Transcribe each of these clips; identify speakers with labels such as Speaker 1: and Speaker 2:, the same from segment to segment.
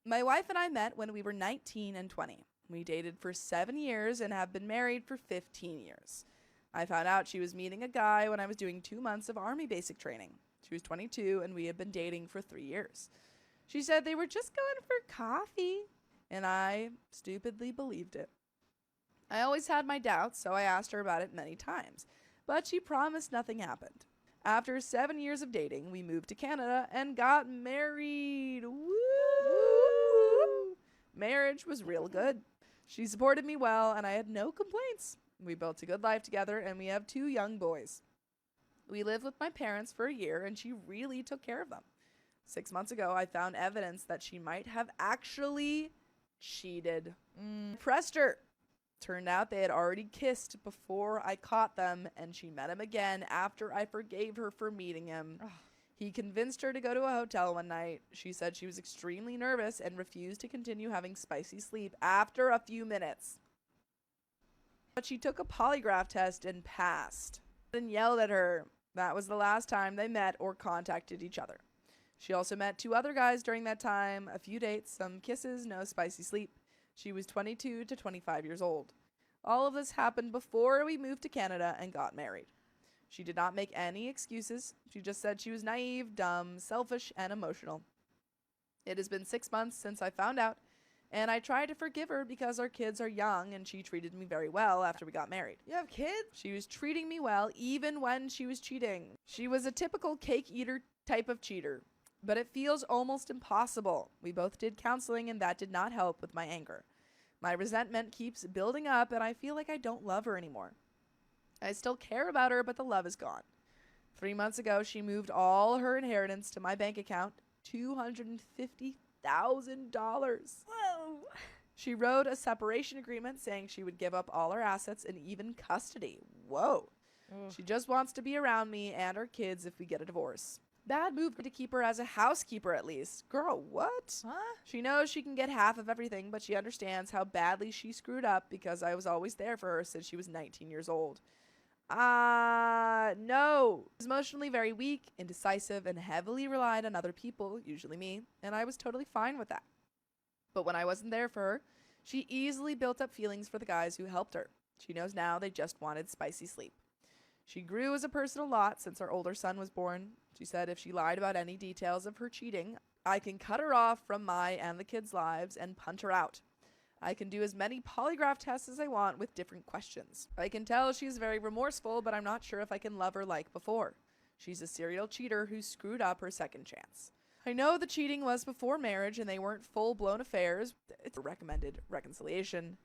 Speaker 1: My wife and I met when we were 19 and 20. We dated for 7 years and have been married for 15 years. I found out she was meeting a guy when I was doing 2 months of Army basic training. She was 22 and we had been dating for 3 years. She said they were just going for coffee, and I stupidly believed it. I always had my doubts, so I asked her about it many times, but she promised nothing happened. After 7 years of dating, we moved to Canada and got married. Woo! Marriage was real good. She supported me well, and I had no complaints. We built a good life together, and we have 2 young boys. We lived with my parents for a year, and she really took care of them. 6 months ago, I found evidence that she might have actually cheated. Pressed her. Turned out they had already kissed before I caught them, and she met him again after I forgave her for meeting him.
Speaker 2: Ugh.
Speaker 1: He convinced her to go to a hotel one night. She said she was extremely nervous and refused to continue having spicy sleep after a few minutes. But she took a polygraph test and passed. And yelled at her. That was the last time they met or contacted each other. She also met 2 other guys during that time, a few dates, some kisses, no spicy sleep. She was 22 to 25 years old. All of this happened before we moved to Canada and got married. She did not make any excuses. She just said she was naive, dumb, selfish, and emotional. It has been 6 months since I found out, and I tried to forgive her because our kids are young and she treated me very well after we got married.
Speaker 2: You have kids?
Speaker 1: She was treating me well even when she was cheating. She was a typical cake eater type of cheater, but it feels almost impossible. We both did counseling and that did not help with my anger. My resentment keeps building up and I feel like I don't love her anymore. I still care about her, but the love is gone. 3 months ago, she moved all her inheritance to my bank account, $250,000.
Speaker 2: Whoa.
Speaker 1: She wrote a separation agreement saying she would give up all her assets and even custody. Whoa.
Speaker 2: Ugh.
Speaker 1: She just wants to be around me and our kids if we get a divorce. Bad move to keep her as a housekeeper at least. Girl, what?
Speaker 2: Huh?
Speaker 1: She knows she can get half of everything, but she understands how badly she screwed up because I was always there for her since she was 19 years old. No. I was emotionally very weak, indecisive, and heavily relied on other people, usually me, and I was totally fine with that. But when I wasn't there for her, she easily built up feelings for the guys who helped her. She knows now they just wanted spicy sleep. She grew as a person a lot since our older son was born. She said if she lied about any details of her cheating, I can cut her off from my and the kids' lives and punt her out. I can do as many polygraph tests as I want with different questions. I can tell she's very remorseful, but I'm not sure if I can love her like before. She's a serial cheater who screwed up her second chance. I know the cheating was before marriage and they weren't full-blown affairs. It's a recommended reconciliation.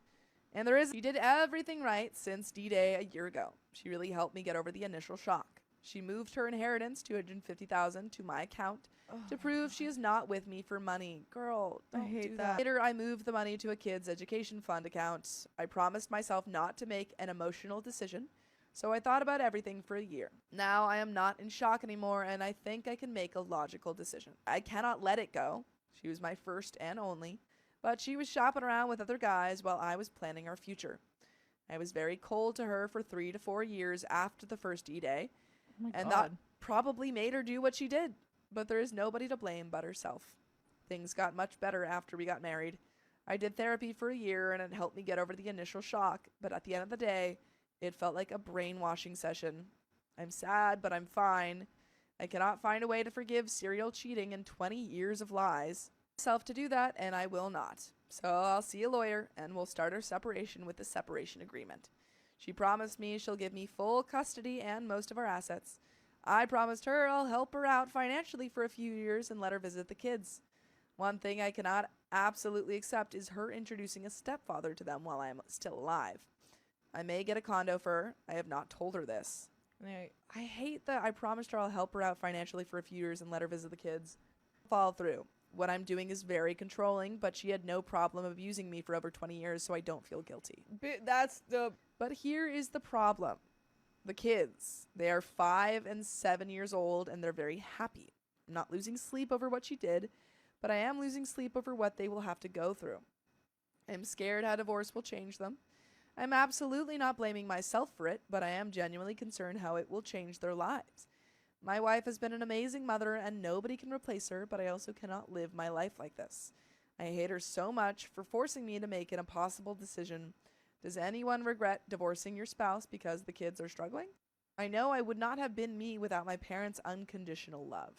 Speaker 1: And she did everything right since D-Day a year ago. She really helped me get over the initial shock. She moved her inheritance, $250,000, to my account to prove she is not with me for money. Girl, don't do that. Later, I moved the money to a kid's education fund account. I promised myself not to make an emotional decision, so I thought about everything for a year. Now I am not in shock anymore, and I think I can make a logical decision. I cannot let it go. She was my first and only, but she was shopping around with other guys while I was planning our future. I was very cold to her for 3 to 4 years after the first D-Day, and that probably made her do what she did. But there is nobody to blame but herself. Things got much better after we got married. I did therapy for a year and it helped me get over the initial shock, but at the end of the day, it felt like a brainwashing session. I'm sad, but I'm fine. I cannot find a way to forgive serial cheating and 20 years of lies. Myself to do that, and I will not. So I'll see a lawyer and we'll start our separation with the separation agreement. She promised me she'll give me full custody and most of our assets. I promised her I'll help her out financially for a few years and let her visit the kids. One thing I cannot absolutely accept is her introducing a stepfather to them while I am still alive. I may get a condo for her. I have not told her this. I hate that I promised her I'll help her out financially for a few years and let her visit the kids. Follow through. What I'm doing is very controlling, but she had no problem abusing me for over 20 years, so I don't feel guilty. But here is the problem. The kids, they are 5 and 7 years old, and they're very happy. I'm not losing sleep over what she did, but I am losing sleep over what they will have to go through. I'm scared how divorce will change them. I'm absolutely not blaming myself for it, but I am genuinely concerned how it will change their lives. My wife has been an amazing mother, and nobody can replace her, but I also cannot live my life like this. I hate her so much for forcing me to make an impossible decision. Does anyone regret divorcing your spouse because the kids are struggling? I know I would not have been me without my parents' unconditional love.